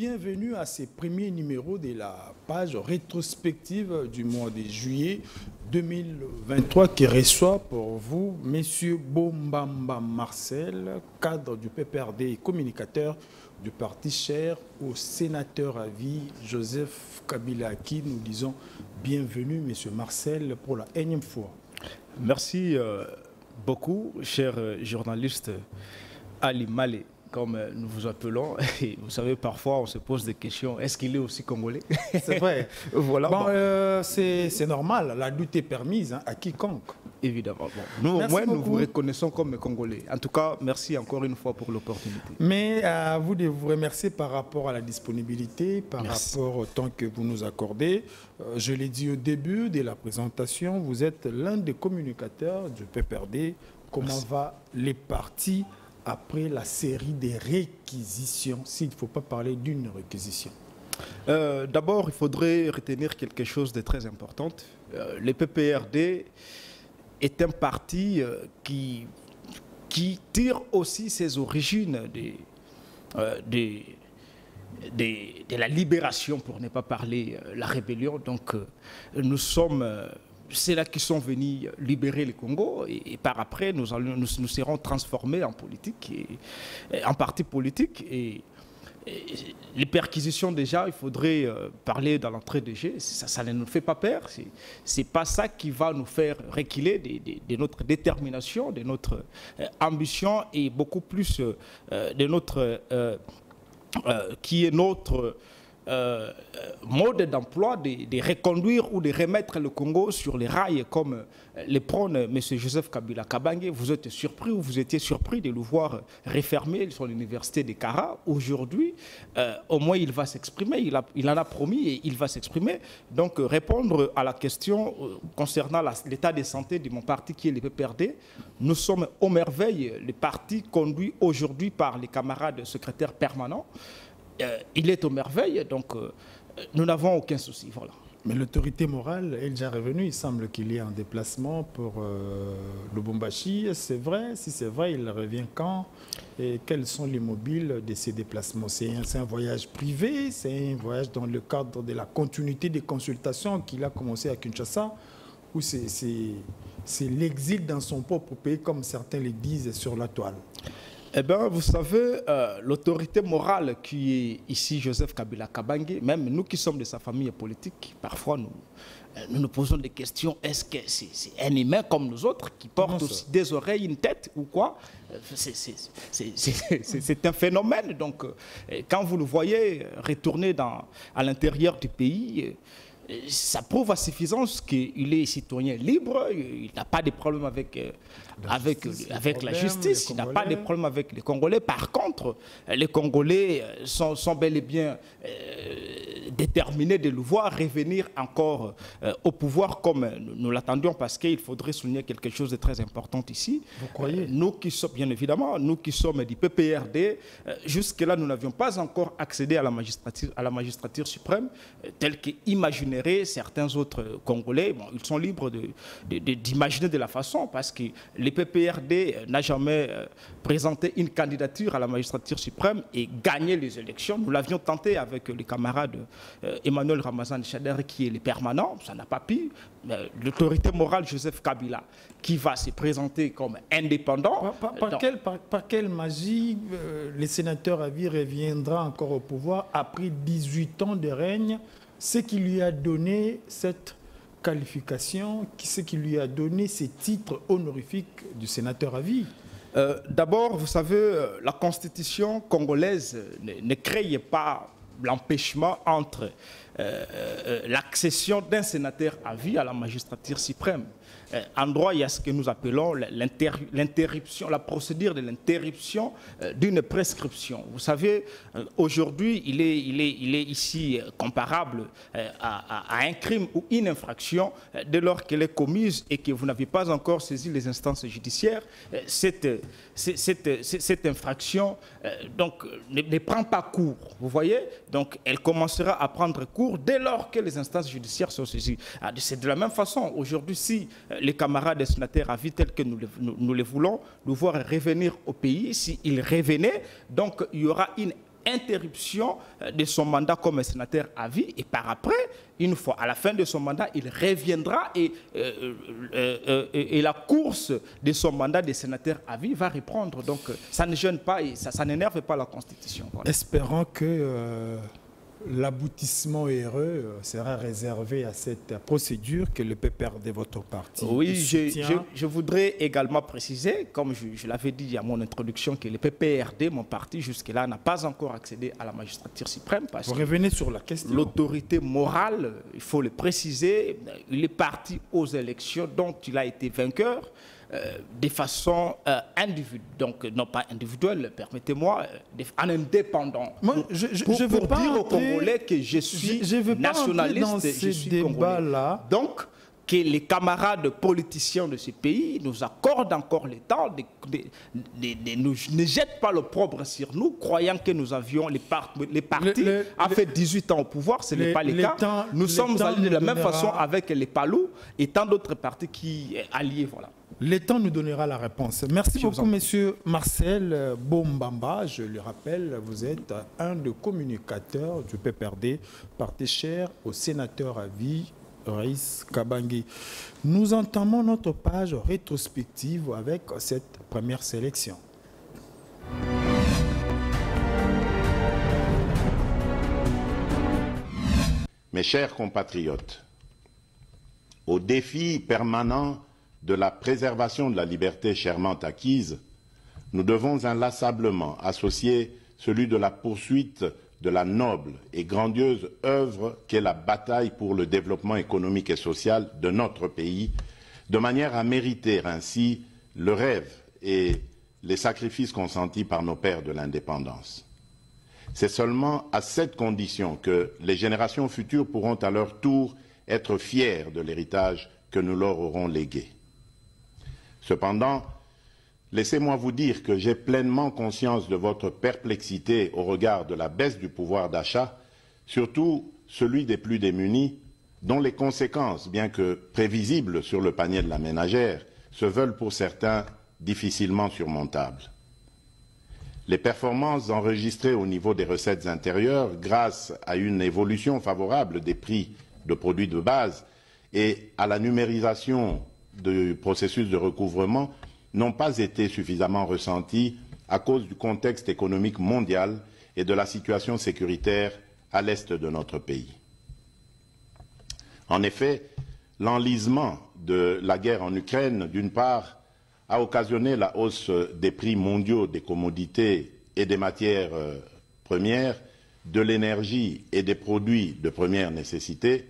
bienvenue à ces premiers numéros de la page rétrospective du mois de juillet 2023 qui reçoit pour vous Monsieur Bombamba Marcel, cadre du PPRD et communicateur du parti cher au sénateur à vie Joseph Kabila, à qui nous disons bienvenue Monsieur Marcel pour la énième fois. Merci beaucoup, cher journaliste Ali Malé, comme nous vous appelons. Et vous savez, parfois, on se pose des questions. Est-ce qu'il est aussi congolais? C'est vrai. Voilà. Bon, c'est normal. La lutte est permise à quiconque. Évidemment. Bon. Nous vous reconnaissons comme congolais. En tout cas, merci encore une fois pour l'opportunité. Mais à vous de vous remercier par rapport à la disponibilité, par rapport au temps que vous nous accordez. Je l'ai dit au début de la présentation, vous êtes l'un des communicateurs du PPRD. Comment va les partis après la série des réquisitions, s'il ne faut pas parler d'une réquisition? D'abord, il faudrait retenir quelque chose de très important. Le PPRD est un parti qui tire aussi ses origines de la libération, pour ne pas parler la rébellion. Donc, nous sommes... c'est là qu'ils sont venus libérer le Congo et par après nous serons transformés en politique, en parti politique. Et les perquisitions, déjà, il faudrait parler dans l'entrée de jeu. Ça ne nous fait pas peur. C'est pas ça qui va nous faire reculer de notre détermination, de notre ambition et beaucoup plus de notre qui est notre mode d'emploi de reconduire ou de remettre le Congo sur les rails comme le prône M. Joseph Kabila Kabange. Vous êtes surpris ou vous étiez surpris de le voir refermer son université de Kara. Aujourd'hui, au moins il va s'exprimer, il en a promis et il va s'exprimer. Donc répondre à la question concernant l'état de santé de mon parti qui est le PPRD, nous sommes aux merveilles, le parti conduit aujourd'hui par les camarades secrétaires permanents. Il est aux merveilles, donc nous n'avons aucun souci. Voilà. Mais l'autorité morale est déjà revenue. Il semble qu'il y ait un déplacement pour Lubumbashi. C'est vrai? Si c'est vrai, il revient quand? Et quels sont les mobiles de ces déplacements? C'est un voyage privé? C'est un voyage dans le cadre de la continuité des consultations qu'il a commencé à Kinshasa? Ou c'est l'exil dans son propre pays, comme certains le disent sur la toile? Eh bien, vous savez, l'autorité morale qui est ici, Joseph Kabila Kabange, même nous qui sommes de sa famille politique, parfois nous posons des questions. Est-ce que c'est un humain comme nous autres qui porte aussi des oreilles, une tête ou quoi? C'est un phénomène. Donc, quand vous le voyez retourner à l'intérieur du pays, ça prouve à suffisance qu'il est citoyen libre, il n'a pas de problème avec la justice, il n'a pas de problème avec les Congolais. Par contre, les Congolais sont bel et bien déterminés de le voir revenir encore au pouvoir comme nous l'attendions, parce qu'il faudrait souligner quelque chose de très important ici. Vous croyez? Nous qui sommes, bien évidemment, nous qui sommes du PPRD, jusque-là, nous n'avions pas encore accédé à la magistrature suprême, telle qu'imaginée certains autres Congolais. Bon, ils sont libres d'imaginer de la façon, parce que le PPRD n'a jamais présenté une candidature à la magistrature suprême et gagné les élections. Nous l'avions tenté avec les camarades Emmanuel Ramazan Chader, qui est le permanent, ça n'a pas pu. L'autorité morale Joseph Kabila, qui va se présenter comme indépendant. Par quelle magie le sénateur à vie reviendra encore au pouvoir après 18 ans de règne? Ce qui lui a donné cette qualification, ce qui lui a donné ces titres honorifiques du sénateur à vie? D'abord, vous savez, la constitution congolaise ne crée pas l'empêchement entre l'accession d'un sénateur à vie à la magistrature suprême. En droit, il y a ce que nous appelons l'interruption, la procédure de l'interruption d'une prescription. Vous savez, aujourd'hui, il est ici comparable à un crime ou une infraction dès lors qu'elle est commise et que vous n'avez pas encore saisi les instances judiciaires. Cette infraction donc, ne prend pas cours, vous voyez? Donc, elle commencera à prendre cours dès lors que les instances judiciaires sont saisies. C'est de la même façon. Aujourd'hui, si les camarades des sénateurs à vie tels que nous les voulons, nous voir revenir au pays, s'ils revenaient, donc il y aura une interruption de son mandat comme sénateur à vie, et par après, une fois à la fin de son mandat, il reviendra et la course de son mandat de sénateur à vie va reprendre. Donc ça ne gêne pas et ça n'énerve pas la Constitution. Voilà. Espérons que l'aboutissement heureux sera réservé à cette procédure que le PPRD, votre parti, oui, je voudrais également préciser, comme je l'avais dit à mon introduction, que le PPRD, mon parti, jusque-là, n'a pas encore accédé à la magistrature suprême. Parce Vous revenez sur la question. L'autorité morale, il faut le préciser, il est parti aux élections dont il a été vainqueur. De façon individuelle, donc non pas individuelle, permettez-moi, en indépendant. Moi, je veux pas dire aux Congolais que je suis nationaliste, je suis congolais. Donc, que les camarades politiciens de ce pays nous accordent encore le temps, ne jettent pas l'opprobre sur nous, croyant que nous avions les partis a fait 18 ans au pouvoir, ce n'est pas le cas. Nous sommes allés de la même façon avec les Palous et tant d'autres partis qui sont alliés. Voilà. Le temps nous donnera la réponse. Merci beaucoup, monsieur Marcel Bombamba. Je le rappelle, vous êtes un des communicateurs du PPRD, parti cher au sénateur à vie, Raïs Kabangi. Nous entamons notre page rétrospective avec cette première sélection. Mes chers compatriotes, au défi permanent de la préservation de la liberté chèrement acquise, nous devons inlassablement associer celui de la poursuite de la noble et grandiose œuvre qu'est la bataille pour le développement économique et social de notre pays, de manière à mériter ainsi le rêve et les sacrifices consentis par nos pères de l'indépendance. C'est seulement à cette condition que les générations futures pourront à leur tour être fiers de l'héritage que nous leur aurons légué. Cependant, laissez-moi vous dire que j'ai pleinement conscience de votre perplexité au regard de la baisse du pouvoir d'achat, surtout celui des plus démunis, dont les conséquences, bien que prévisibles sur le panier de la ménagère, se veulent pour certains difficilement surmontables. Les performances enregistrées au niveau des recettes intérieures, grâce à une évolution favorable des prix de produits de base et à la numérisation du processus de recouvrement, n'ont pas été suffisamment ressentis à cause du contexte économique mondial et de la situation sécuritaire à l'est de notre pays. En effet, l'enlisement de la guerre en Ukraine, d'une part, a occasionné la hausse des prix mondiaux des commodités et des matières premières, de l'énergie et des produits de première nécessité,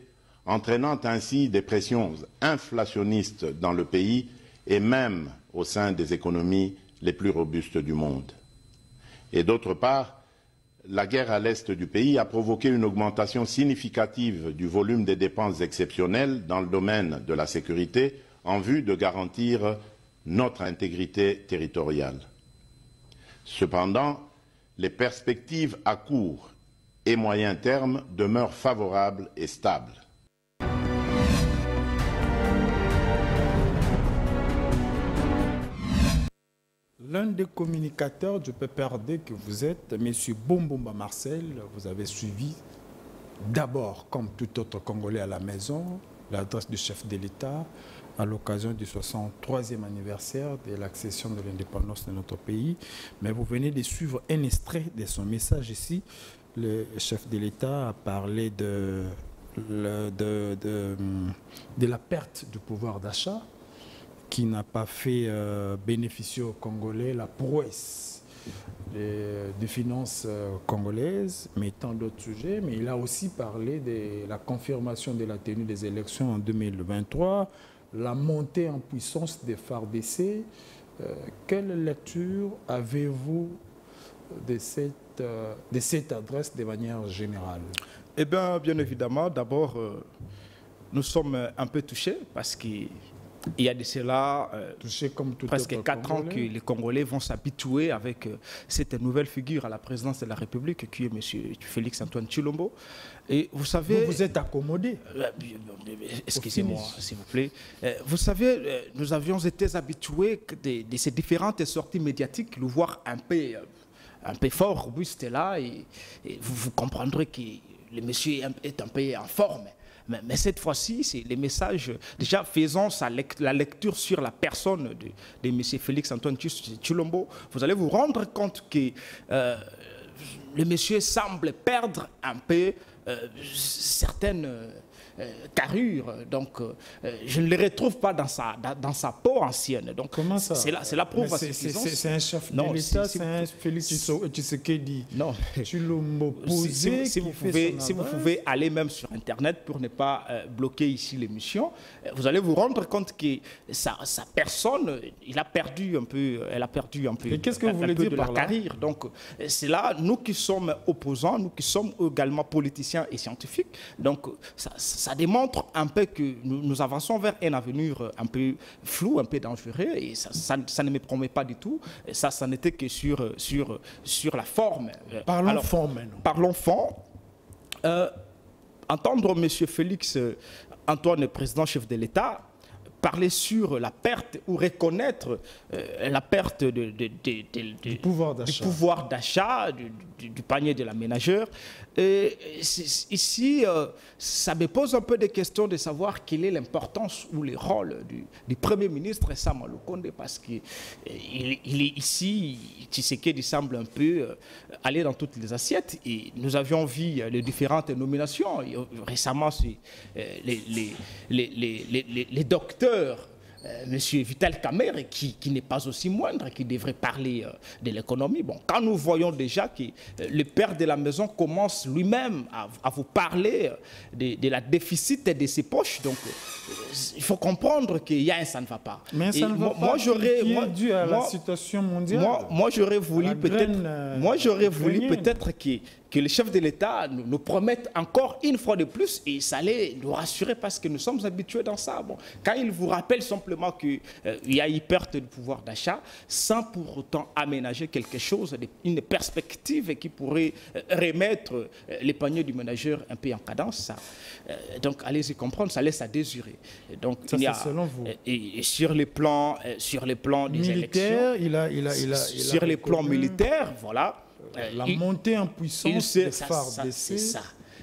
entraînant ainsi des pressions inflationnistes dans le pays et même au sein des économies les plus robustes du monde. Et d'autre part, la guerre à l'est du pays a provoqué une augmentation significative du volume des dépenses exceptionnelles dans le domaine de la sécurité en vue de garantir notre intégrité territoriale. Cependant, les perspectives à court et moyen terme demeurent favorables et stables. L'un des communicateurs du PPRD que vous êtes, M. Bombamba Marcel, vous avez suivi d'abord, comme tout autre Congolais à la maison, l'adresse du chef de l'État à l'occasion du 63e anniversaire de l'accession de l'indépendance de notre pays. Mais vous venez de suivre un extrait de son message ici. Le chef de l'État a parlé de la perte du pouvoir d'achat qui n'a pas fait bénéficier aux Congolais la prouesse des finances congolaises, mais tant d'autres sujets. Mais il a aussi parlé de la confirmation de la tenue des élections en 2023, la montée en puissance des FARDC. Quelle lecture avez-vous de cette adresse de manière générale? Eh bien, bien évidemment, d'abord, nous sommes un peu touchés parce qu'il y a de cela presque 4 ans que les Congolais vont s'habituer avec cette nouvelle figure à la présidence de la République qui est M. Félix-Antoine Tshilombo. Et vous savez... Vous êtes accommodé. Excusez-moi, s'il vous plaît. Vous savez, nous avions été habitués de ces différentes sorties médiatiques, le voir un peu un peu fort, robuste là, et vous comprendrez que le monsieur est un peu en forme. Mais cette fois-ci, c'est les messages. Déjà, faisons la lecture sur la personne de M. Félix-Antoine Tshilombo. Vous allez vous rendre compte que le monsieur semble perdre un peu certaines carrures. Donc, je ne les retrouve pas dans sa peau ancienne. Donc, comment ça? C'est la preuve à suffisance. C'est un chef de l'État, c'est un Félix Tshisekedi. Non. Tshilombo posé. Si vous pouvez aller même sur Internet pour ne pas bloquer ici l'émission, vous allez vous rendre compte que sa personne, elle a perdu un peu. Et qu'est-ce que vous voulez dire par là? Carrière. Donc, c'est là, nous qui sommes opposants, nous qui sommes également politiciens et scientifiques, donc ça démontre un peu que nous avançons vers un avenir un peu flou, un peu dangereux, et ça ne me promet pas du tout. Ça n'était que sur la forme. Parlons fond maintenant. Parlons fond. Entendre M. Félix Antoine, le président chef de l'État, parler sur la perte ou reconnaître la perte du pouvoir d'achat, du panier de la ménagère. Ici, ça me pose un peu de questions de savoir quelle est l'importance ou le rôle du Premier ministre Sama Lukonde, parce qu'il est ici, Tshisekedi semble un peu aller dans toutes les assiettes. Et nous avions vu les différentes nominations. Et récemment, les docteurs, Monsieur Vital Kamerhe, qui n'est pas aussi moindre, qui devrait parler de l'économie. Bon, quand nous voyons déjà que le père de la maison commence lui-même à vous parler de la déficit de ses poches, donc il faut comprendre qu'il y a un ça ne va pas. Mais ça ne va pas, dû à la situation mondiale. Moi, j'aurais voulu peut-être que le chef de l'État nous promette encore une fois de plus, et ça allait nous rassurer parce que nous sommes habitués dans ça. Bon, quand il vous rappelle simplement qu'il y a une perte de pouvoir d'achat, sans pour autant aménager quelque chose, une perspective qui pourrait remettre les paniers du ménageur un peu en cadence, ça, donc allez-y comprendre, ça laisse à désirer. Donc, ça, c'est selon vous. Et sur les plans des militaires, élections, sur les plans militaires, voilà. La montée en puissance des FARDC.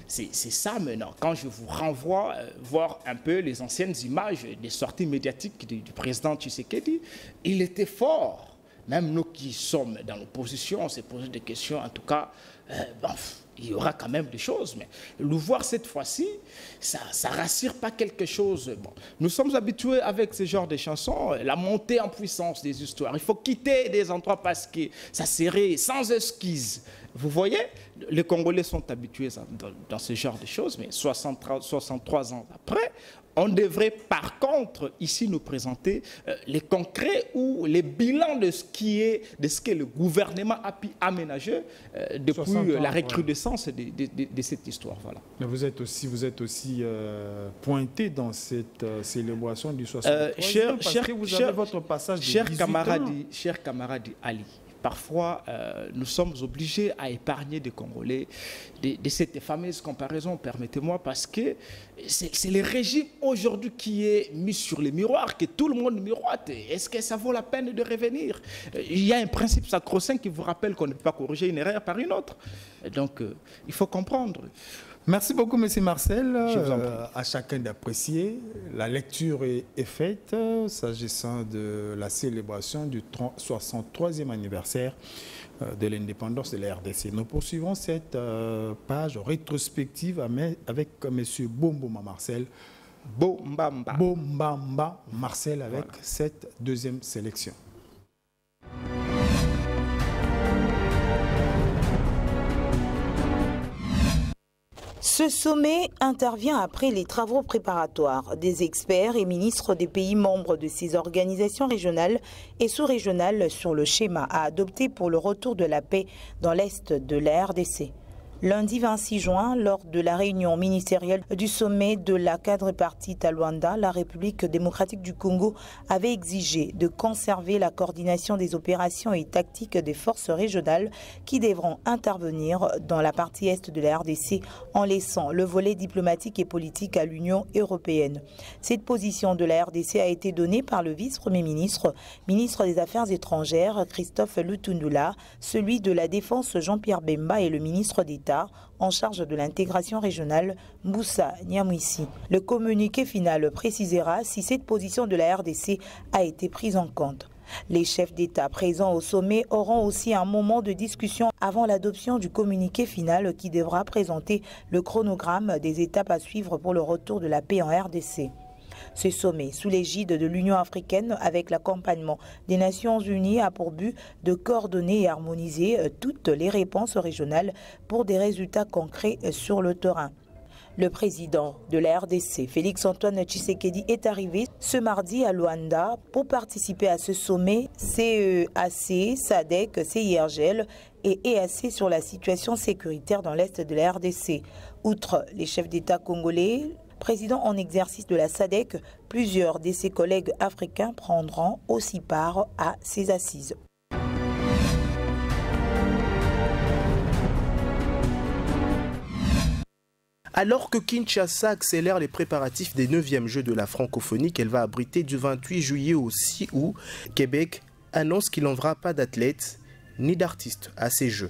C'est ça maintenant. Quand je vous renvoie voir un peu les anciennes images des sorties médiatiques du président Tshisekedi, il était fort. Même nous qui sommes dans l'opposition, on s'est posé des questions. En tout cas, il y aura quand même des choses. Mais le voir cette fois-ci, ça ne rassure pas quelque chose. Bon, nous sommes habitués avec ce genre de chansons, la montée en puissance des histoires. Il faut quitter des endroits parce que ça serait sans esquisse. Vous voyez, les Congolais sont habitués dans ce genre de choses, mais 63 ans après, on devrait par contre ici nous présenter les concrets ou les bilans de ce que le gouvernement a pu aménager depuis la recrudescence de cette histoire. Voilà. Mais vous êtes aussi pointé dans cette célébration du 63e parce que vous avez votre passage de 18 ans. Cher camarade Ali, parfois, nous sommes obligés à épargner des Congolais de cette fameuse comparaison, permettez-moi, parce que c'est le régime aujourd'hui qui est mis sur le miroir, que tout le monde miroite. Est-ce que ça vaut la peine de revenir? Il y a un principe sacro-saint qui vous rappelle qu'on ne peut pas corriger une erreur par une autre. Donc, il faut comprendre. Merci beaucoup, M. Marcel. À chacun d'apprécier. La lecture est faite s'agissant de la célébration du 63e anniversaire de l'indépendance de la RDC. Nous poursuivons cette page rétrospective avec M. Bomboma Marcel. Bombamba Marcel avec cette deuxième sélection. Ce sommet intervient après les travaux préparatoires des experts et ministres des pays membres de ces organisations régionales et sous-régionales sur le schéma à adopter pour le retour de la paix dans l'est de la RDC. Lundi 26 juin, lors de la réunion ministérielle du sommet de la quadripartite à Luanda, la République démocratique du Congo avait exigé de conserver la coordination des opérations et tactiques des forces régionales qui devront intervenir dans la partie est de la RDC en laissant le volet diplomatique et politique à l'Union européenne. Cette position de la RDC a été donnée par le vice-premier ministre, ministre des Affaires étrangères Christophe Lutundula, celui de la Défense Jean-Pierre Bemba et le ministre d'État en charge de l'intégration régionale, Moussa Nyamwisi. Le communiqué final précisera si cette position de la RDC a été prise en compte. Les chefs d'État présents au sommet auront aussi un moment de discussion avant l'adoption du communiqué final qui devra présenter le chronogramme des étapes à suivre pour le retour de la paix en RDC. Ce sommet, sous l'égide de l'Union africaine avec l'accompagnement des Nations unies, a pour but de coordonner et harmoniser toutes les réponses régionales pour des résultats concrets sur le terrain. Le président de la RDC, Félix-Antoine Tshisekedi, est arrivé ce mardi à Luanda pour participer à ce sommet CEAC, SADC, CIRGL et EAC sur la situation sécuritaire dans l'est de la RDC. Outre les chefs d'État congolais, président en exercice de la SADC, plusieurs de ses collègues africains prendront aussi part à ces assises. Alors que Kinshasa accélère les préparatifs des 9e Jeux de la francophonie qu'elle va abriter du 28 juillet au 6 août, Québec annonce qu'il n'enverra pas d'athlètes ni d'artistes à ces Jeux.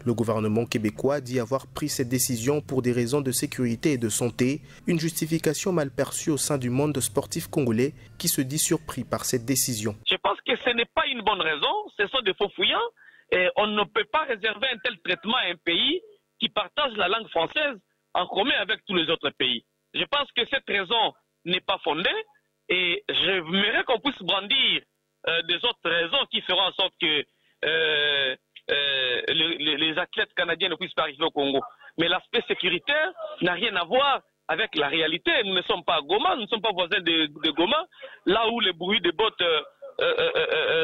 Le gouvernement québécois dit avoir pris cette décision pour des raisons de sécurité et de santé, une justification mal perçue au sein du monde sportif congolais qui se dit surpris par cette décision. Je pense que ce n'est pas une bonne raison, ce sont des faux fouillants et on ne peut pas réserver un tel traitement à un pays qui partage la langue française en commun avec tous les autres pays. Je pense que cette raison n'est pas fondée et j'aimerais qu'on puisse brandir des autres raisons qui feront en sorte que les athlètes canadiens ne puissent pas arriver au Congo. Mais l'aspect sécuritaire n'a rien à voir avec la réalité. Nous ne sommes pas à Goma, nous ne sommes pas voisins de Goma, là où le bruit des bottes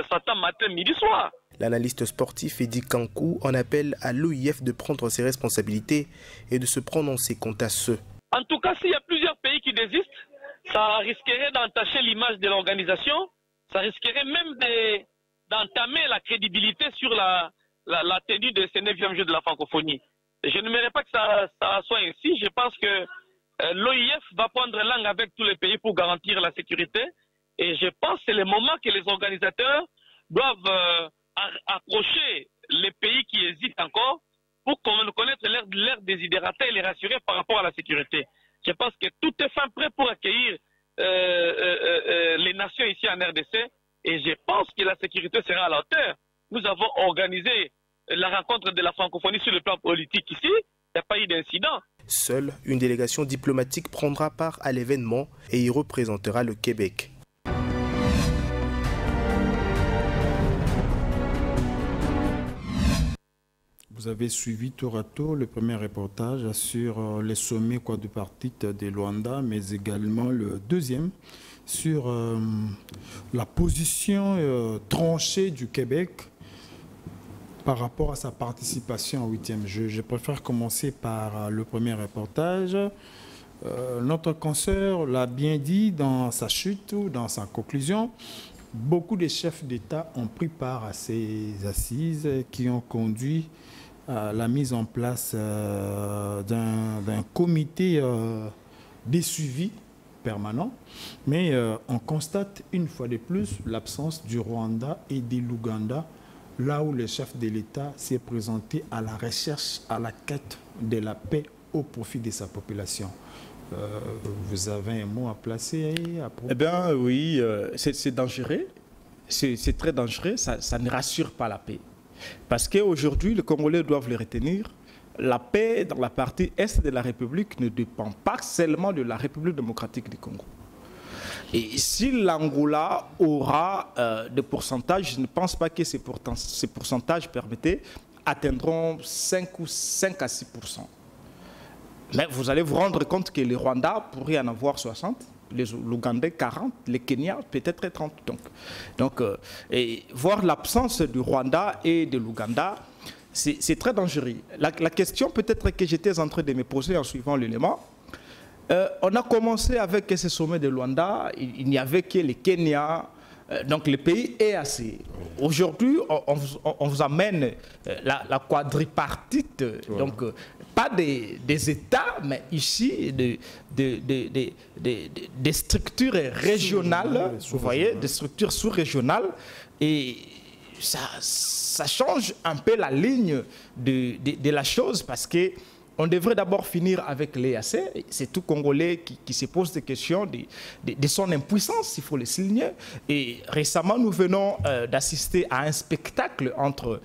s'entend matin, midi, soir. L'analyste sportif Eddy Kankou en appelle à l'OIF de prendre ses responsabilités et de se prononcer quant à ceux. En tout cas, s'il y a plusieurs pays qui désistent, ça risquerait d'entacher l'image de l'organisation, ça risquerait même d'entamer la crédibilité sur la tenue de ces 9e Jeux de la francophonie. Je n'aimerais pas que ça soit ainsi. Je pense que l'OIF va prendre langue avec tous les pays pour garantir la sécurité. Et je pense que c'est le moment que les organisateurs doivent approcher les pays qui hésitent encore pour connaître leurs désidératés et les rassurer par rapport à la sécurité. Je pense que tout est fin prêt pour accueillir les nations ici en RDC et je pense que la sécurité sera à la hauteur. Nous avons organisé la rencontre de la francophonie sur le plan politique ici, il n'y a pas eu d'incident. Seule une délégation diplomatique prendra part à l'événement et y représentera le Québec. Vous avez suivi tour à tour le premier reportage sur les sommets quadripartites de Luanda, mais également le deuxième sur la position tranchée du Québec par rapport à sa participation au 8e jeu. Je préfère commencer par le premier reportage. Notre consoeur l'a bien dit dans sa chute ou dans sa conclusion. Beaucoup de chefs d'État ont pris part à ces assises qui ont conduit à la mise en place d'un comité de suivi permanent. Mais on constate une fois de plus l'absence du Rwanda et de l'Ouganda, là où le chef de l'État s'est présenté à la recherche, à la quête de la paix au profit de sa population. Vous avez un mot à placer à propos? Eh bien oui, c'est dangereux, c'est très dangereux, ça ne rassure pas la paix. Parce qu'aujourd'hui, les Congolais doivent le retenir, la paix dans la partie est de la République ne dépend pas seulement de la République démocratique du Congo. Et si l'Angola aura des pourcentages, je ne pense pas que ces pourcentages permettés atteindront 5 à 6%. Mais vous allez vous rendre compte que le Rwanda pourrait en avoir 60, l'Ougandais 40, le Kenya peut-être 30. Donc et voir l'absence du Rwanda et de l'Ouganda, c'est très dangereux. La question peut-être que j'étais en train de me poser en suivant l'élément, on a commencé avec ce sommet de Luanda, il n'y avait que le Kenya, donc le pays EAC. Aujourd'hui, on vous amène la quadripartite, donc pas des États, mais ici des structures régionales, vous voyez, des structures sous-régionales, et ça change un peu la ligne de la chose, parce que on devrait d'abord finir avec l'EAC. C'est tout Congolais qui se pose des questions de son impuissance, il faut le souligner. Et récemment, nous venons d'assister à un spectacle entre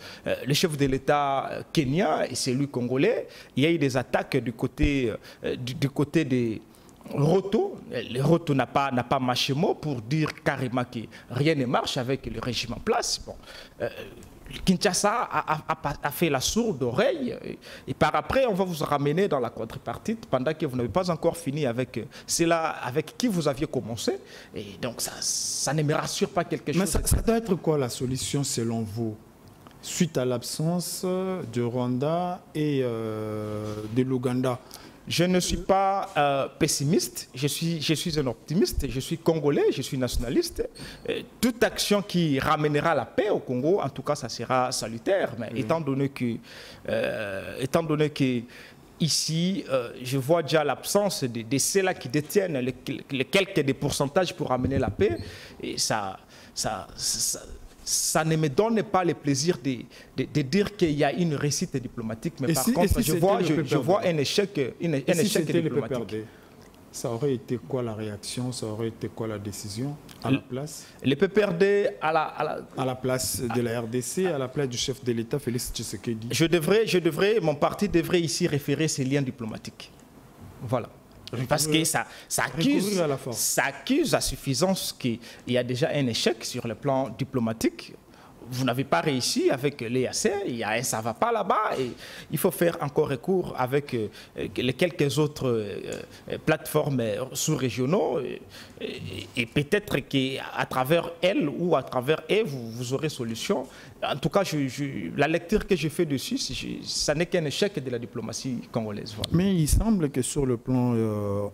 le chef de l'État kenyan et celui congolais. Il y a eu des attaques du côté des Roto. Le Roto n'a pas marché mot pour dire carrément que rien ne marche avec le régime en place. Bon, Kinshasa a fait la sourde oreille, et par après on va vous ramener dans la quadripartite pendant que vous n'avez pas encore fini avec cela avec qui vous aviez commencé, et donc ça ne me rassure pas quelque chose. Mais ça doit être quoi la solution selon vous, suite à l'absence du Rwanda et de l'Ouganda? Je ne suis pas pessimiste, je suis un optimiste, je suis congolais, je suis nationaliste. Toute action qui ramènera la paix au Congo, en tout cas, ça sera salutaire. Mais étant donné que ici, je vois déjà l'absence de ceux-là qui détiennent les quelques pourcentages pour ramener la paix, et ça ne me donne pas le plaisir de dire qu'il y a une réussite diplomatique, mais par contre, je vois un échec diplomatique. Ça aurait été quoi la réaction? Ça aurait été quoi la décision à la place? Le PPRD à la place de la RDC, à la place du chef de l'État, Félix Tshisekedi. Mon parti devrait ici référer ces liens diplomatiques. Voilà. Parce que ça accuse à suffisance qu'il y a déjà un échec sur le plan diplomatique. Vous n'avez pas réussi avec l'EAC, il y a un ça va pas là-bas, et il faut faire encore recours avec les quelques autres plateformes sous-régionaux, et peut-être qu'à travers elles ou à travers eux, vous aurez solution. En tout cas, la lecture que j'ai fait dessus, ça n'est qu'un échec de la diplomatie congolaise. Voilà. Mais il semble que sur le plan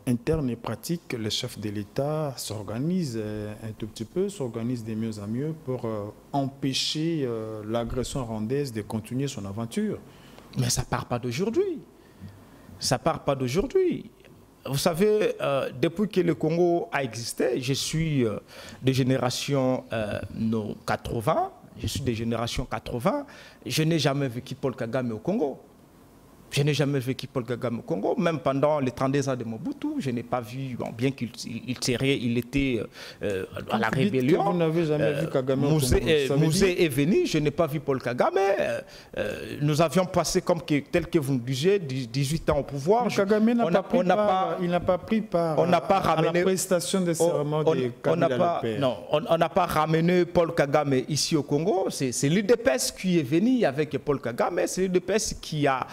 interne et pratique, les chefs de l'État s'organisent un tout petit peu, s'organisent de mieux en mieux pour empêcher l'agression rwandaise de continuer son aventure. Mais ça ne part pas d'aujourd'hui. Ça ne part pas d'aujourd'hui. Vous savez, depuis que le Congo a existé, je suis de génération 80. Je suis de génération 80. Je n'ai jamais vécu Paul Kagame au Congo. Je n'ai jamais vécu Paul Kagame au Congo. Même pendant les 32 ans de Mobutu, je n'ai pas vu, bon, bien qu'il était à la rébellion. Vous n'avez jamais vu Kagame au Congo. Mouzé est venu, je n'ai pas vu Paul Kagame. Nous avions passé, tel que vous le disiez, 18 ans au pouvoir. Mais Kagame il n'a pas pris part à la prestation de serment de Kabila le Père. Non, on n'a pas ramené Paul Kagame ici au Congo. C'est l'UDPS qui est venu avec Paul Kagame. C'est l'UDPS qui a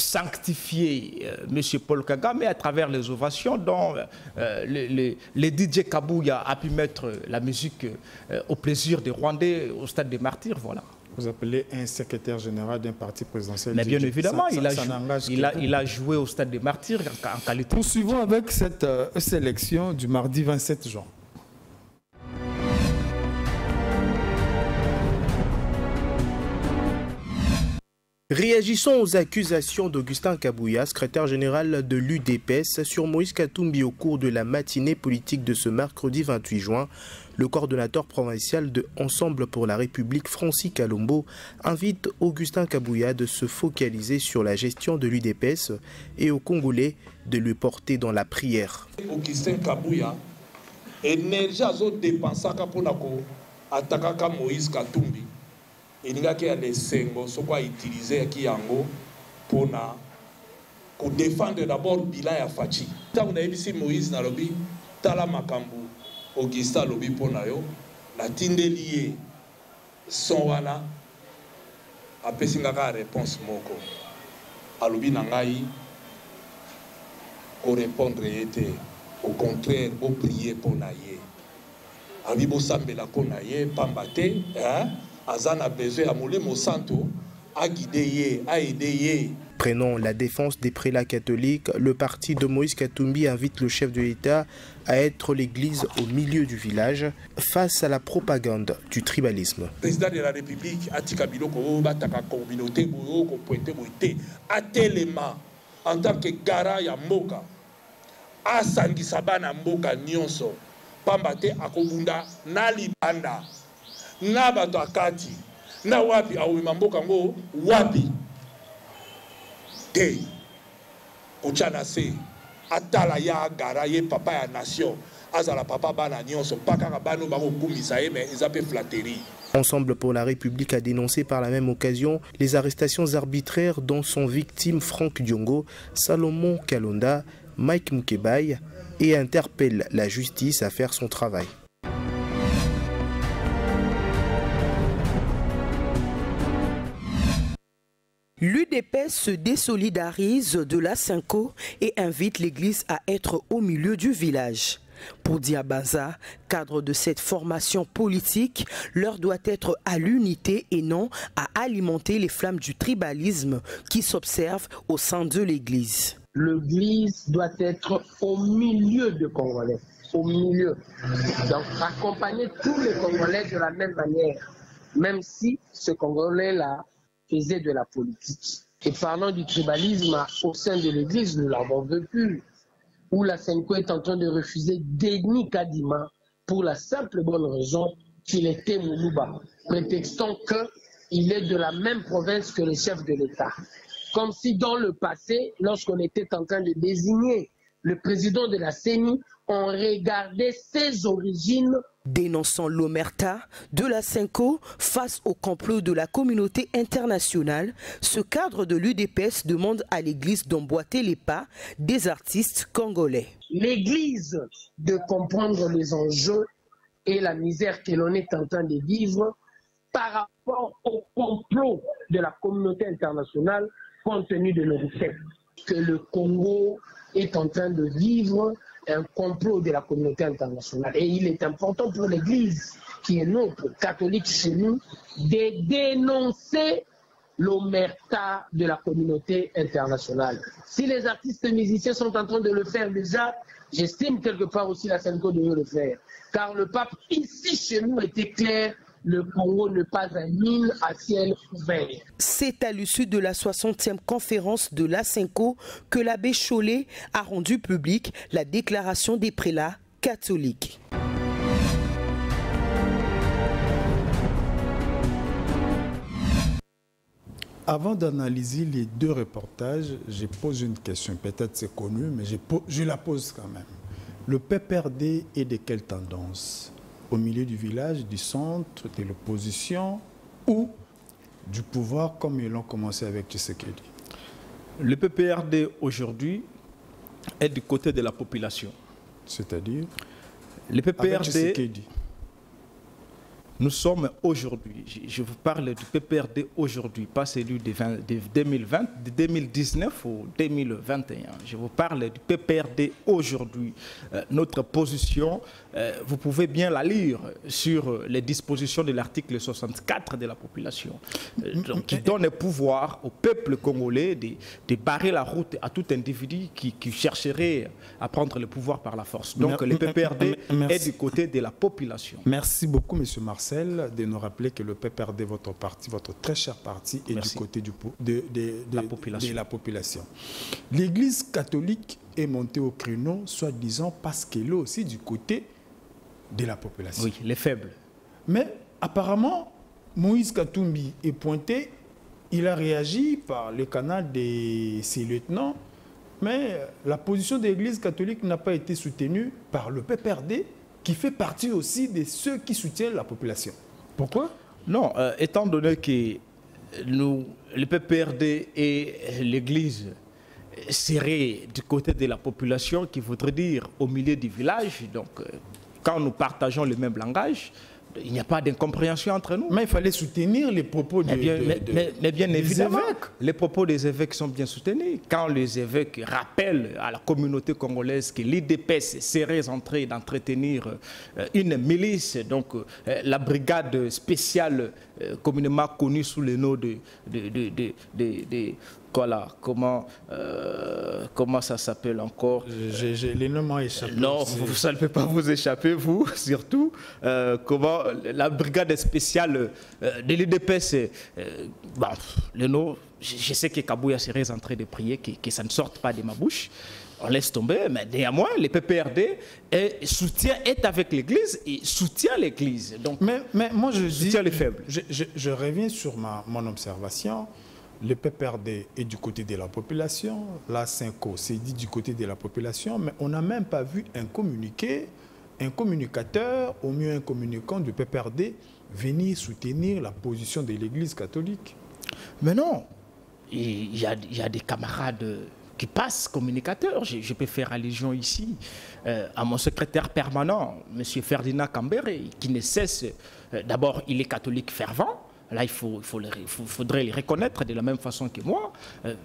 sanctifier M. Paul Kagame à travers les ovations dont le DJ Kabouya a pu mettre la musique au plaisir des Rwandais au stade des Martyrs. Voilà. Vous appelez un secrétaire général d'un parti présidentiel. Mais bien évidemment, il a joué au stade des Martyrs en qualité. Poursuivons avec cette sélection du mardi 27 juin. Réagissons aux accusations d'Augustin Kabouya, secrétaire général de l'UDPS, sur Moïse Katumbi au cours de la matinée politique de ce mercredi 28 juin. Le coordonnateur provincial de Ensemble pour la République, Francis Kalombo, invite Augustin Kabouya de se focaliser sur la gestion de l'UDPS et aux Congolais de le porter dans la prière. Augustin Kabouya, énergie à dépenser pour attaquer Moïse Katumbi. Il y a des sengo qui utilisé pour défendre d'abord le bilan de Fachi. Tant qu'on a vu Moïse Nalobi, Tala Makambu, Augustin Lobi Ponayo, la Tindelier, Sonwana, a pesingaka réponse moko. Alobi Nangaï, pour répondre, au contraire, pour prier pour Naye. Abibo Sambela Konaye, Pambate, hein? Azana besoin à Molimo Santo a guidé, a aidé. Prenant la défense des prélats catholiques, le parti de Moïse Katumbi invite le chef de l'État à être l'église au milieu du village face à la propagande du tribalisme. Le président de la République a dit que communauté a tellement en tant que gara ya mboka a sangisa bana mboka nyonso pambate akobunda na libanda na bato akati na wapi awima mboka ngo wapi te kuchana se atala ya gara ye papa ya nation azala papa bana nyonso paka bano bako kumisa ye mais ils appellent flatterie. Ensemble pour la République a dénoncé par la même occasion les arrestations arbitraires dont sont victimes Franck Diongo, Salomon Kalonda, Mike Moukebaye et interpelle la justice à faire son travail. L'UDPS se désolidarise de la Cinco et invite l'église à être au milieu du village. Pour Diabaza, cadre de cette formation politique, l'heure doit être à l'unité et non à alimenter les flammes du tribalisme qui s'observent au sein de l'église. L'église doit être au milieu des Congolais, au milieu. Donc accompagner tous les Congolais de la même manière, même si ce Congolais-là faisait de la politique. Et parlant du tribalisme au sein de l'église, nous l'avons vécu, où la Senko est en train de refuser Denis Kadima pour la simple bonne raison qu'il était Moulouba, prétextant qu'il est de la même province que le chef de l'État. Comme si dans le passé, lorsqu'on était en train de désigner le président de la CENI, on regardait ses origines. Dénonçant l'omerta de la Cinco face au complot de la communauté internationale, ce cadre de l'UDPS demande à l'église d'emboîter les pas des artistes congolais. L'église de comprendre les enjeux et la misère que l'on est en train de vivre par rapport au complot de la communauté internationale compte tenu de nos faits. Que le Congo est en train de vivre un complot de la communauté internationale. Et il est important pour l'Église, qui est notre catholique chez nous, de dénoncer l'omerta de la communauté internationale. Si les artistes et musiciens sont en train de le faire déjà, j'estime quelque part aussi la Senko devait le faire. Car le pape ici chez nous était clair, le Congo n'est pas un île à ciel ouvert. C'est à l'issue de la 60e conférence de la Cinco que l'abbé Chollet a rendu publique la déclaration des prélats catholiques. Avant d'analyser les deux reportages, je pose une question. Peut-être c'est connu, mais je la pose quand même. Le PPRD est de quelle tendance? Au milieu du village, du centre, de l'opposition ou du pouvoir, comme ils l'ont commencé avec Tshisekedi? Le PPRD aujourd'hui est du côté de la population. C'est-à-dire? Le PPRD, avec Tshisekedi. Nous sommes aujourd'hui, je vous parle du PPRD aujourd'hui, pas celui de 2020, de 2019 ou 2021. Je vous parle du PPRD aujourd'hui. Notre position, vous pouvez bien la lire sur les dispositions de l'article 64 de la population, donc, qui donne le pouvoir au peuple congolais de barrer la route à tout individu qui chercherait à prendre le pouvoir par la force. Donc le PPRD est du côté de la population. Merci beaucoup, M. Marcel, de nous rappeler que le PPRD, votre parti, votre très cher parti, est du côté de la population. L'Église catholique est montée au créneau, soi-disant, parce qu'elle est aussi du côté de la population. Oui, les faibles. Mais apparemment, Moïse Katumbi est pointé, il a réagi par le canal de ses lieutenants, mais la position de l'Église catholique n'a pas été soutenue par le PPRD, qui fait partie aussi de ceux qui soutiennent la population. Pourquoi? Non, étant donné que nous, le PPRD et l'Église seraient du côté de la population, qui voudrait dire au milieu du village, donc quand nous partageons le même langage, il n'y a pas d'incompréhension entre nous. Mais il fallait soutenir les propos mais bien évidemment, les propos des évêques sont bien soutenus. Quand les évêques rappellent à la communauté congolaise que l'IDPS serait en train d'entretenir une milice, donc la brigade spéciale communément connu sous le nom de voilà, comment ça s'appelle encore? Les noms m'ont échappé. Non, ça ne peut pas vous échapper, vous, surtout. Comment la brigade spéciale de l'UDPS, le nom, je sais que Kabouya serait en train de prier que ça ne sorte pas de ma bouche. On laisse tomber, mais néanmoins, le PPRD est avec l'Église et soutient l'Église. Mais moi, je soutient les faibles. Je reviens sur mon observation. Le PPRD est du côté de la population, la Cinco c'est dit du côté de la population, mais on n'a même pas vu un communiqué, un communicateur, au mieux un communicant du PPRD, venir soutenir la position de l'Église catholique. Mais non, il y a des camarades qui passent communicateurs. Je peux faire allusion ici à mon secrétaire permanent, M. Ferdinand Cambéré, qui ne cesse, d'abord il est catholique fervent. Là, il faudrait les reconnaître de la même façon que moi.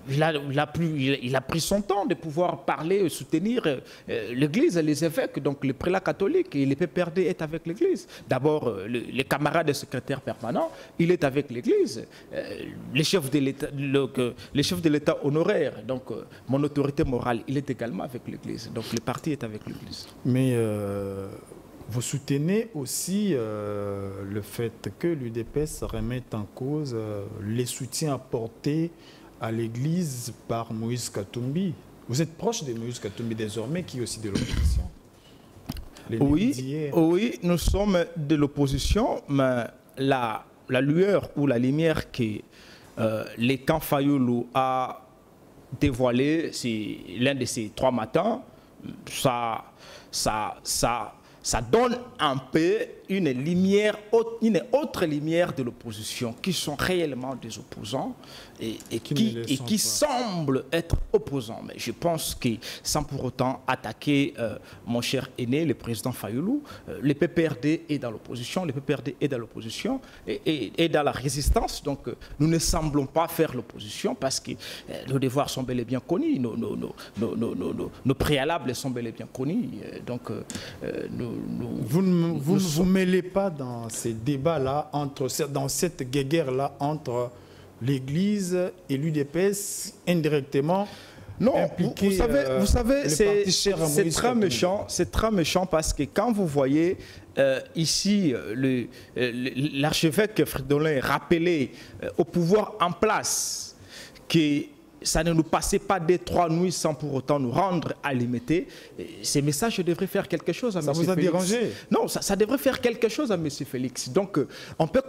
Il a pris son temps de pouvoir parler, soutenir l'Église et les évêques, donc le prélat catholique, et le PPRD est avec l'Église. D'abord, les camarades secrétaires permanents, il est avec l'Église. Le chef de l'État honoraire, donc mon autorité morale, il est également avec l'Église. Donc le parti est avec l'Église. Mais vous soutenez aussi le fait que l'UDPS remette en cause les soutiens apportés à l'Église par Moïse Katumbi. Vous êtes proche de Moïse Katumbi désormais, qui est aussi de l'opposition. Oui, nous sommes de l'opposition, mais la lueur ou la lumière que les camps Fayoulou a dévoilé, c'est l'un de ces 3 matins, ça donne un peu une autre lumière de l'opposition, qui sont réellement des opposants et qui semblent être opposants. Mais je pense que sans pour autant attaquer mon cher aîné, le président Fayoulou, le PPRD est dans l'opposition, le PPRD est dans l'opposition et dans la résistance. Donc nous ne semblons pas faire l'opposition parce que nos devoirs sont bel et bien connus, nos préalables sont bel et bien connus. Donc vous ne vous mêlez pas dans ces débats-là, dans cette guéguerre-là entre l'Église et l'UDPS indirectement? Non, vous savez, c'est très méchant parce que quand vous voyez ici l'archevêque Fridolin rappeler au pouvoir en place que ça ne nous passait pas des 3 nuits sans pour autant nous rendre à l'imité. Ces messages devraient faire quelque chose à M. Félix. Ça vous a dérangé? Non, ça devrait faire quelque chose à M. Félix. Donc, on peut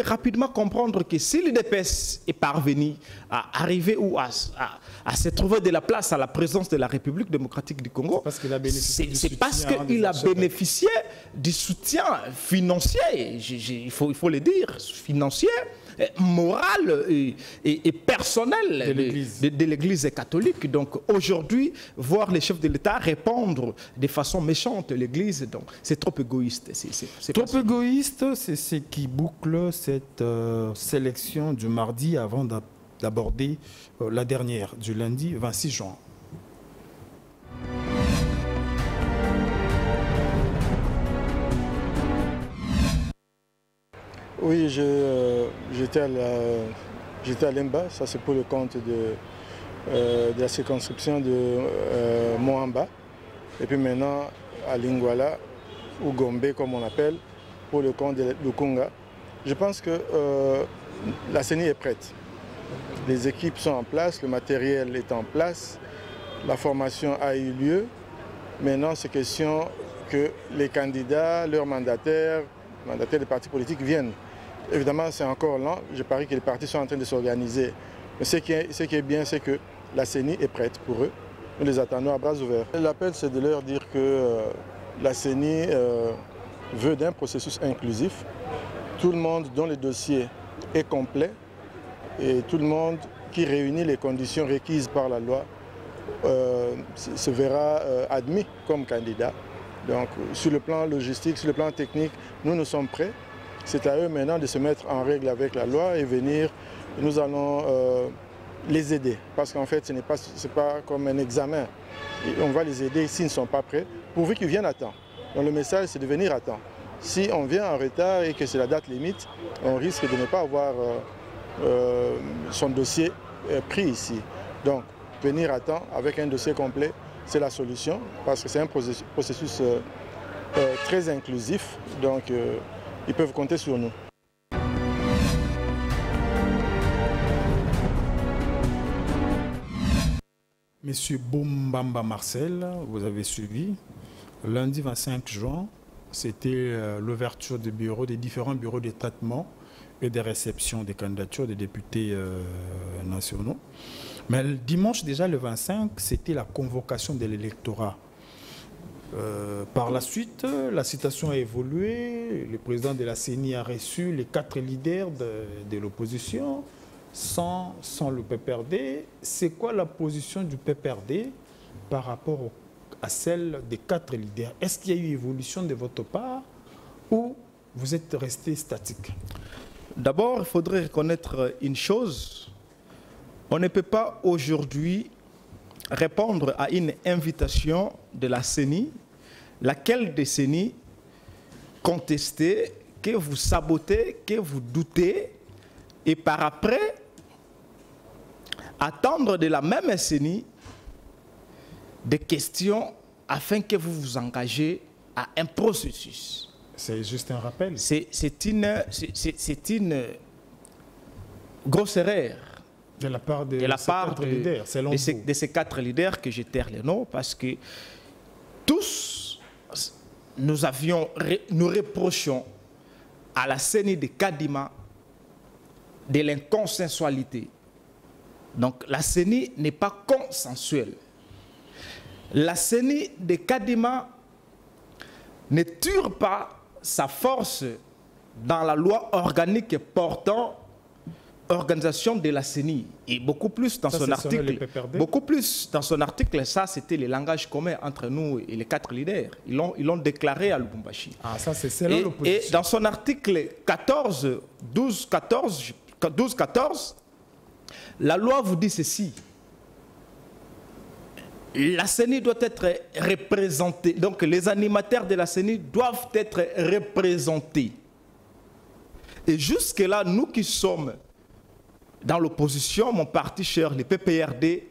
rapidement comprendre que si l'UDPS est parvenu à arriver ou à se trouver de la place à la présence de la République démocratique du Congo, c'est parce qu'il a bénéficié du soutien financier, il faut le dire, financier, moral et personnel de l'Église catholique. Donc aujourd'hui, voir les chefs de l'État répondre de façon méchante à l'Église, c'est trop égoïste. C'est trop égoïste, c'est ce qui boucle cette sélection du mardi avant d'aborder la dernière du lundi 26 juin. Oui, j'étais à Lemba, ça c'est pour le compte de la circonscription de Moamba. Et puis maintenant à Lingwala, ou Gombe comme on appelle, pour le compte de Lukunga. Je pense que la CENI est prête. Les équipes sont en place, le matériel est en place, la formation a eu lieu. Maintenant, c'est question que les candidats, leurs mandataires des partis politiques viennent. Évidemment, c'est encore lent. Je parie que les partis sont en train de s'organiser. Mais ce qui est bien, c'est que la CENI est prête pour eux. Nous les attendons à bras ouverts. L'appel, c'est de leur dire que la CENI veut d'un processus inclusif. Tout le monde dont le dossier est complet et tout le monde qui réunit les conditions requises par la loi se verra admis comme candidat. Donc, sur le plan logistique, sur le plan technique, nous sommes prêts. C'est à eux maintenant de se mettre en règle avec la loi et venir. Nous allons les aider. Parce qu'en fait, ce n'est pas comme un examen. Et on va les aider s'ils ne sont pas prêts, pourvu qu'ils viennent à temps. Donc le message, c'est de venir à temps. si on vient en retard et que c'est la date limite, on risque de ne pas avoir son dossier pris ici. Donc, venir à temps avec un dossier complet, c'est la solution parce que c'est un processus très inclusif. Donc, ils peuvent compter sur nous. Monsieur Bombamba Marcel, vous avez suivi. Lundi 25 juin, c'était l'ouverture des différents bureaux de traitement et de réception des candidatures des députés nationaux. Mais le dimanche déjà, le 25, c'était la convocation de l'électorat. Par la suite, la situation a évolué. Le président de la CENI a reçu les 4 leaders de l'opposition. Sans le PPRD, c'est quoi la position du PPRD par rapport à celle des 4 leaders? Est-ce qu'il y a eu évolution de votre part ou vous êtes resté statique? D'abord, il faudrait reconnaître une chose. On ne peut pas aujourd'hui répondre à une invitation de la CENI, laquelle décennie contestez, que vous sabotez, que vous doutez, et par après, attendre de la même CENI des questions afin que vous vous engagez à un processus. C'est juste un rappel. C'est une grosse erreur de la part de ces 4 leaders que je taire les noms parce que tous nous reprochons à la CENI de Kadima de l'inconsensualité. Donc la CENI n'est pas consensuelle. La CENI de Kadima ne tire pas sa force dans la loi organique portant organisation de la CENI. Et beaucoup plus dans son article, ça c'était le langage commun entre nous et les 4 leaders. Ils l'ont déclaré à Lubumbashi. Ah, ça c'est selon l'opposition. Et dans son article 12-14, la loi vous dit ceci. La CENI doit être représentée. Donc les animateurs de la CENI doivent être représentés. Et jusque-là, nous qui sommes dans l'opposition, mon parti cher, le PPRD,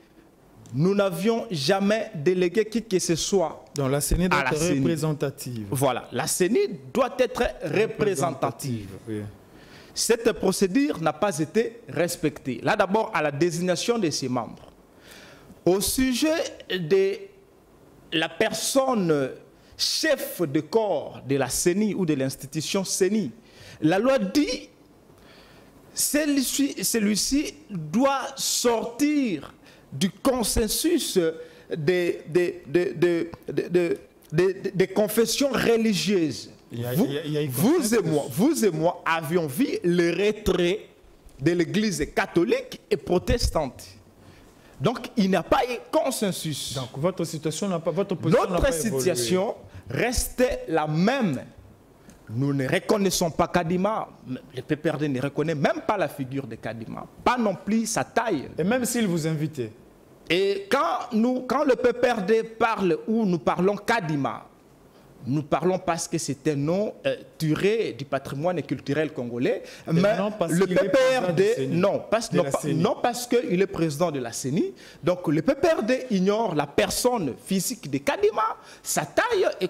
nous n'avions jamais délégué qui que ce soit. Donc la CENI doit être représentative. Voilà, la CENI doit être représentative. Oui. Cette procédure n'a pas été respectée. Là d'abord à la désignation de ses membres. Au sujet de la personne chef de corps de la CENI ou de l'institution CENI, la loi dit celui-ci doit sortir du consensus des confessions religieuses. Vous et moi avions vu le retrait de l'Église catholique et protestante. Donc il n'y a pas eu consensus. Donc votre situation n'a pas, votre position n'a pas évolué. Notre situation reste la même. Nous ne reconnaissons pas Kadima. Le PPRD ne reconnaît même pas la figure de Kadima. Pas non plus sa taille. Et même s'il vous invitait. Et quand le PPRD parle ou nous parlons Kadima, nous parlons parce que c'est un nom tiré du patrimoine culturel congolais. Mais le PPRD, non, parce qu'il est président de la CENI. Donc le PPRD ignore la personne physique de Kadima, sa taille et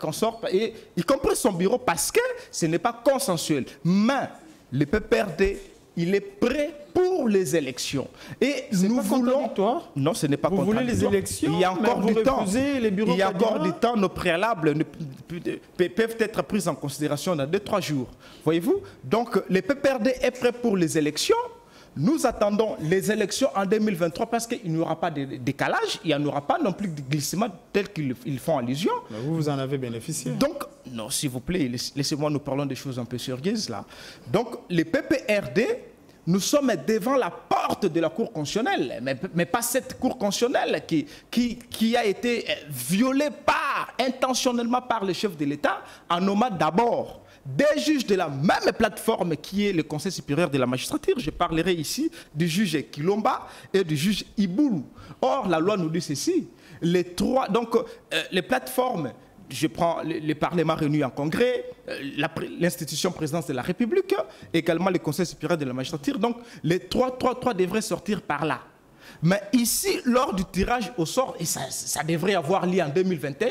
y compris son bureau, parce que ce n'est pas consensuel. Mais le PPRD, il est prêt pour les élections. Et nous voulons... Non, ce n'est pas contradictoire. Vous voulez les élections, il y a encore du temps. Les bureaux il y a encore du temps. Nos préalables peuvent être pris en considération dans 2-3 jours. Voyez-vous? Donc, le PPRD est prêt pour les élections. Nous attendons les élections en 2023 parce qu'il n'y aura pas de décalage, il n'y aura pas non plus de glissement tel qu'ils font allusion. Mais vous en avez bénéficié. Donc, non, s'il vous plaît, laissez-moi nous parlons des choses un peu sérieuses là. Donc, les PPRD, nous sommes devant la porte de la Cour constitutionnelle, mais pas cette Cour constitutionnelle qui a été violée intentionnellement par le chef de l'État en nommant d'abord des juges de la même plateforme qui est le Conseil supérieur de la magistrature. Je parlerai ici du juge Kilomba et du juge Iboulou. Or, la loi nous dit ceci. Les plateformes je prends les parlements réunis en congrès, l'institution présidence de la République, également le Conseil supérieur de la magistrature. Donc, les trois devraient sortir par là. Mais ici, lors du tirage au sort, et ça devrait avoir lieu en 2021,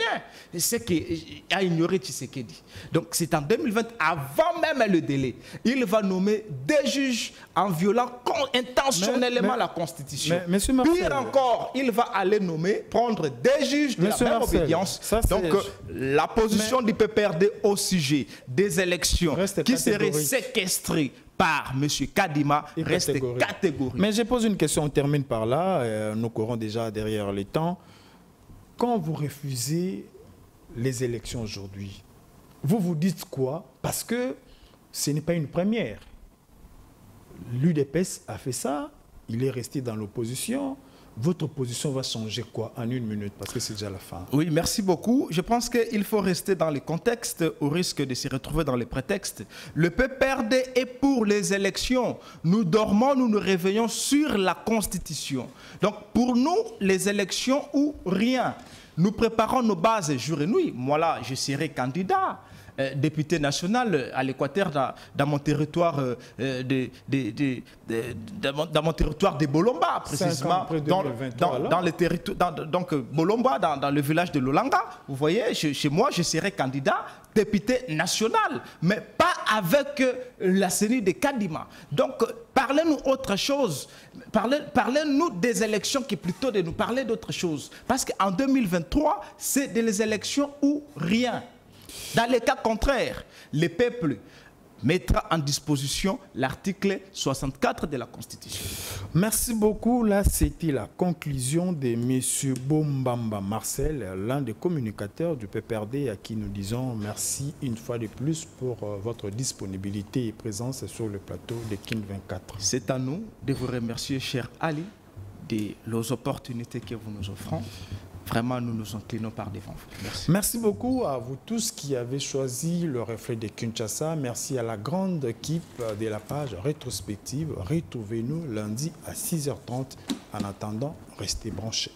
c'est ce qu'a ignoré Tshisekedi. Donc c'est en 2020, avant même le délai, il va nommer des juges en violant intentionnellement la Constitution. Pire encore, il va aller prendre des juges de la même obédience. Donc la position du PPRD au sujet des élections qui seraient séquestrées par M. Kadima reste catégorique. Mais je pose une question, on termine par là, nous courons déjà derrière les temps. Quand vous refusez les élections aujourd'hui, vous vous dites quoi? Parce que ce n'est pas une première. L'UDPS a fait ça, il est resté dans l'opposition. Votre position va changer quoi en une minute? Parce que c'est déjà la fin. Oui, merci beaucoup. Je pense qu'il faut rester dans le contexte au risque de se retrouver dans les prétextes. Le PPRD est pour les élections. Nous dormons, nous nous réveillons sur la Constitution. Donc pour nous, les élections ou rien. Nous préparons nos bases jour et nuit. Moi là, je serai candidat. Député national à l'Équateur dans mon territoire dans mon territoire de Bolomba, précisément dans le territoire, donc Bolomba, dans le village de Lolanga. Vous voyez, chez moi, je serai candidat député national, mais pas avec la CENI de Kadima. Donc, parlez-nous autre chose. Parlez-nous des élections qui est plutôt de nous parler d'autre chose. Parce qu'en 2023, c'est des élections ou rien. Dans les cas contraires, le peuple mettra en disposition l'article 64 de la Constitution. Merci beaucoup. Là, c'était la conclusion de M. Bombamba Marcel, l'un des communicateurs du PPRD, à qui nous disons merci une fois de plus pour votre disponibilité et présence sur le plateau de Kin 24. C'est à nous de vous remercier, cher Ali, des opportunités que vous nous offrez. Vraiment, nous nous inclinons par devant vous. Merci. Merci beaucoup à vous tous qui avez choisi le reflet de Kinshasa. Merci à la grande équipe de la page rétrospective. Retrouvez-nous lundi à 6h30. En attendant, restez branchés.